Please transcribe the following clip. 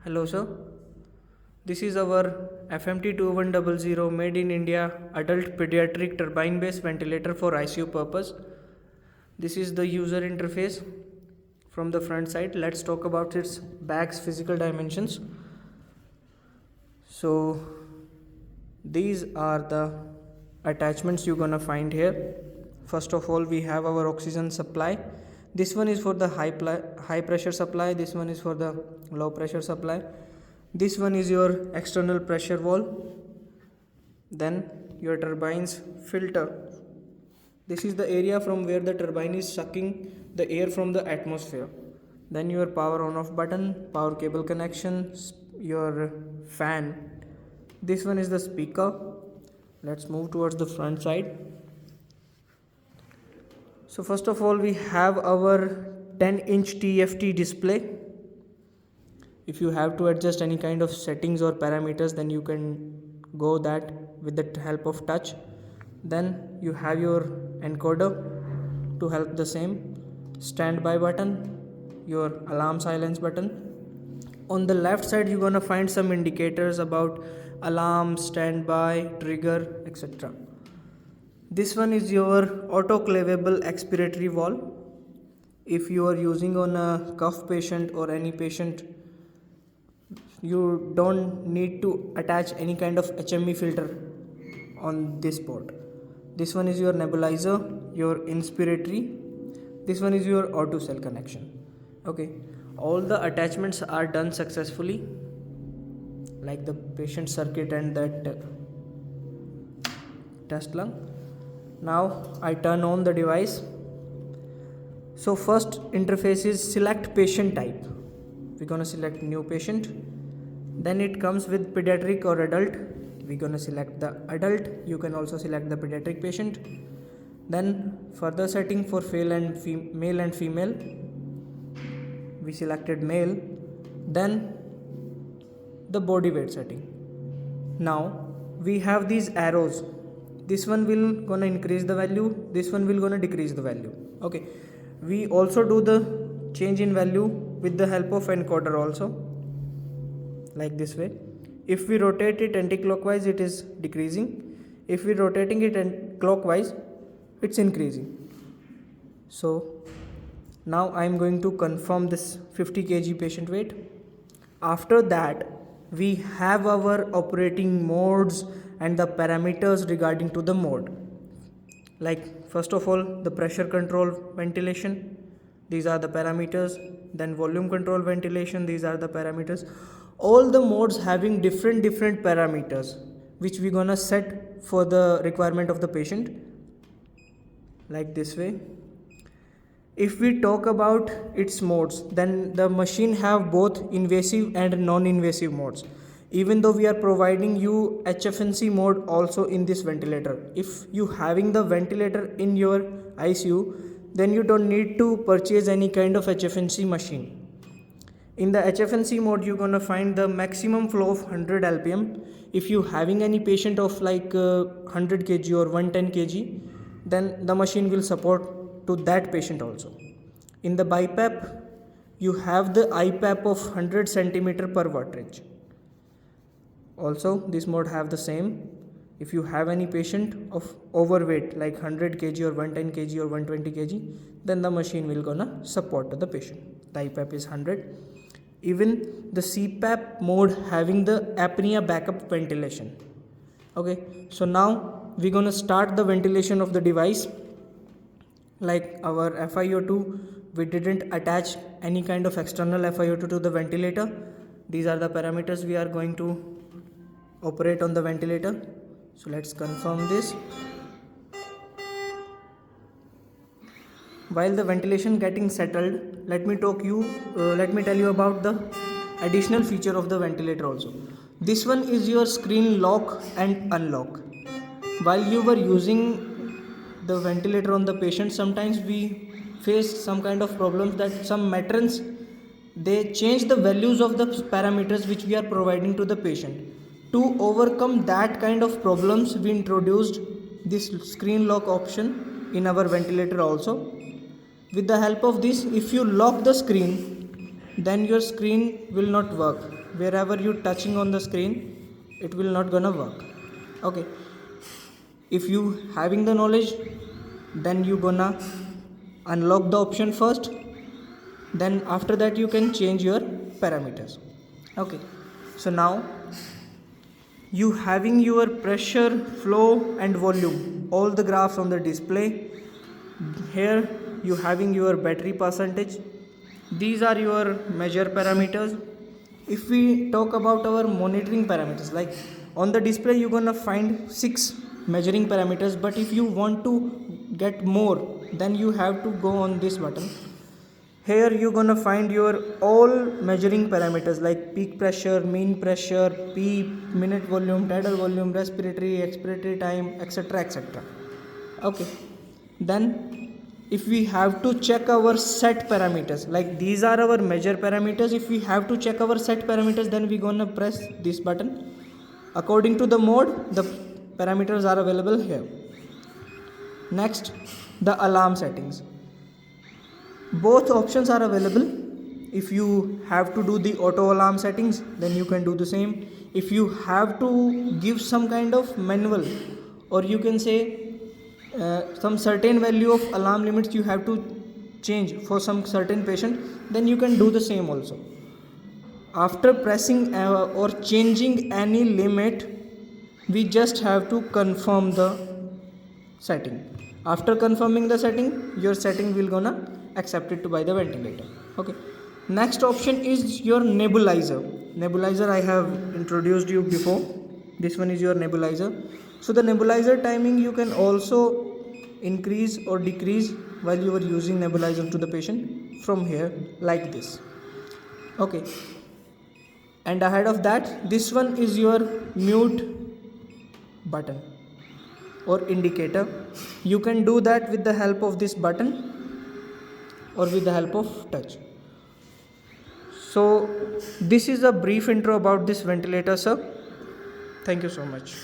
Hello sir, this is our FMT2100 made in India adult pediatric turbine based ventilator for ICU purpose. This is the user interface from the front side. Let's talk about its back's physical dimensions. So these are the attachments you're gonna find here. First of all, we have our oxygen supply. This one is for the high pressure supply, this one is for the low pressure supply. This one is your external pressure valve. Then your turbine's filter. This is the area from where the turbine is sucking the air from the atmosphere. Then your power on off button, power cable connection, your fan. This one is the speaker. Let's move towards the front side. So first of all, we have our 10-inch TFT display. If you have to adjust any kind of settings or parameters, then you can go that with the help of touch. Then you have your encoder to help the same, standby button, your alarm silence button. On the left side, you're gonna find some indicators about alarm, standby, trigger, etc. This one is your autoclavable expiratory valve. If you are using on a cough patient or any patient, you don't need to attach any kind of HME filter on this port. This one is your nebulizer, your inspiratory. This one is your auto cell connection. Okay, all the attachments are done successfully, like the patient circuit and that test lung. Now I turn on the device. So first interface is select patient type. We're gonna select new patient. Then it comes with pediatric or adult. We're gonna select the adult. You can also select the pediatric patient. Then further setting for male and female. We selected male. Then the body weight setting. Now we have these arrows. This one will gonna increase the value, this one will gonna decrease the value. Okay, we also do the change in value with the help of encoder also, like this way. If we rotate it anti-clockwise, it is decreasing. If we rotating it clockwise, it's increasing. So now I am going to confirm this 50 kg patient weight. After that, we have our operating modes and the parameters regarding to the mode. Like first of all, the pressure control ventilation, these are the parameters. Then volume control ventilation, these are the parameters. All the modes having different parameters, which we're gonna set for the requirement of the patient, like this way. If we talk about its modes, then the machine have both invasive and non-invasive modes. Even though we are providing you HFNC mode also in this ventilator. If you having the ventilator in your ICU, then you don't need to purchase any kind of HFNC machine. In the HFNC mode, you're gonna find the maximum flow of 100 LPM. If you having any patient of like 100 kg or 110 kg, then the machine will support to that patient also. In the BiPAP, you have the IPAP of 100 centimeter per wattage. Also, this mode have the same. If you have any patient of overweight like 100 kg or 110 kg or 120 kg, then the machine will gonna support to the patient. The IPAP is 100. Even the CPAP mode having the apnea backup ventilation. Okay, so now we're gonna start the ventilation of the device. Like our FiO2, we didn't attach any kind of external FiO2 to the ventilator. These are the parameters we are going to operate on the ventilator. So let's confirm this. While the ventilation getting settled, let me tell you about the additional feature of the ventilator also. This one is your screen lock and unlock. While you were using the ventilator on the patient, sometimes we face some kind of problems that some matrons, they change the values of the parameters which we are providing to the patient. To overcome that kind of problems, we introduced this screen lock option in our ventilator also. With the help of this, if you lock the screen, then your screen will not work. Wherever you touching on the screen, it will not gonna work. Okay, if you having the knowledge, then you gonna unlock the option first, then after that you can change your parameters. Okay, so now you having your pressure, flow and volume, all the graphs on the display. Here you having your battery percentage. These are your measure parameters. If we talk about our monitoring parameters, like on the display you're gonna find 6 measuring parameters, but if you want to get more, then you have to go on this button. Here you're gonna find your all measuring parameters like peak pressure, mean pressure, PEEP, minute volume, tidal volume, respiratory, expiratory time, etc, etc. Okay, then if we have to check our set parameters, like these are our measure parameters, if we have to check our set parameters, then we gonna press this button. According to the mode, the parameters are available here. Next, the alarm settings. Both options are available. If you have to do the auto alarm settings, then you can do the same. If you have to give some kind of manual, or you can say some certain value of alarm limits you have to change for some certain patient, then you can do the same also. After pressing or changing any limit, we just have to confirm the setting. After confirming the setting, your setting will gonna accepted by the ventilator. Okay, next option is your nebulizer. Nebulizer I have introduced you before. This one is your nebulizer. So the nebulizer timing you can also increase or decrease while you are using nebulizer to the patient from here, like this. Okay, and ahead of that, this one is your mute button or indicator. You can do that with the help of this button or with the help of touch. So this is a brief intro about this ventilator, sir. Thank you so much.